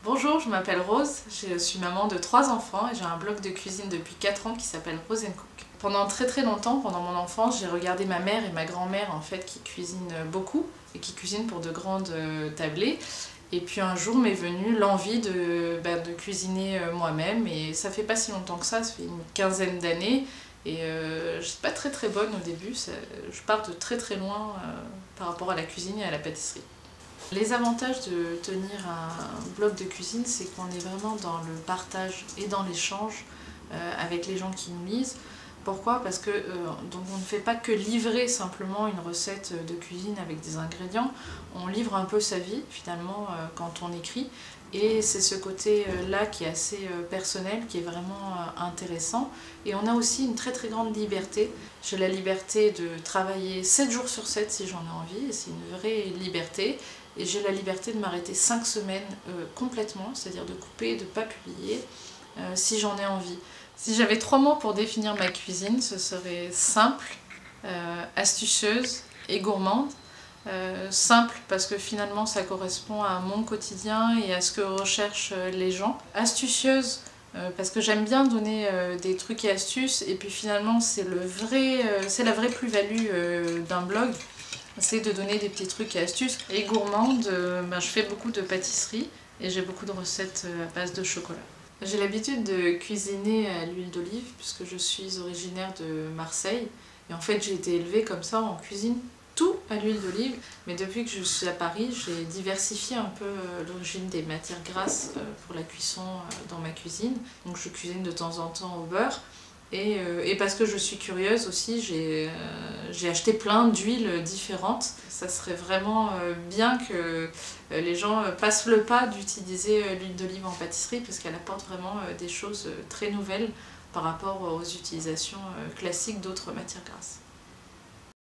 Bonjour, je m'appelle Rose, je suis maman de 3 enfants et j'ai un blog de cuisine depuis 4 ans qui s'appelle Rose & Cook. Pendant très longtemps, pendant mon enfance, j'ai regardé ma mère et ma grand-mère en fait qui cuisinent beaucoup et qui cuisinent pour de grandes tablées. Et puis un jour m'est venue l'envie de cuisiner moi-même, et ça fait pas si longtemps que ça fait une quinzaine d'années. Et je suis pas très bonne au début, je pars de très loin par rapport à la cuisine et à la pâtisserie. Les avantages de tenir un blog de cuisine, c'est qu'on est vraiment dans le partage et dans l'échange avec les gens qui nous lisent. Pourquoi? Parce que donc on ne fait pas que livrer simplement une recette de cuisine avec des ingrédients, on livre un peu sa vie finalement quand on écrit, et c'est ce côté-là qui est assez personnel, qui est vraiment intéressant. Et on a aussi une très grande liberté. J'ai la liberté de travailler 7 jours sur 7 si j'en ai envie, et c'est une vraie liberté. Et j'ai la liberté de m'arrêter 5 semaines complètement, c'est-à-dire de couper, de ne pas publier, si j'en ai envie. Si j'avais 3 mots pour définir ma cuisine, ce serait simple, astucieuse et gourmande. Simple parce que finalement ça correspond à mon quotidien et à ce que recherchent les gens. Astucieuse parce que j'aime bien donner des trucs et astuces, et puis finalement c'est la vraie plus-value d'un blog. C'est de donner des petits trucs et astuces. Et gourmande, je fais beaucoup de pâtisserie et j'ai beaucoup de recettes à base de chocolat. J'ai l'habitude de cuisiner à l'huile d'olive puisque je suis originaire de Marseille. Et en fait j'ai été élevée comme ça, en cuisine tout à l'huile d'olive. Mais depuis que je suis à Paris, j'ai diversifié un peu l'origine des matières grasses pour la cuisson dans ma cuisine. Donc je cuisine de temps en temps au beurre. Et parce que je suis curieuse aussi, j'ai acheté plein d'huiles différentes. Ça serait vraiment bien que les gens passent le pas d'utiliser l'huile d'olive en pâtisserie, parce qu'elle apporte vraiment des choses très nouvelles par rapport aux utilisations classiques d'autres matières grasses.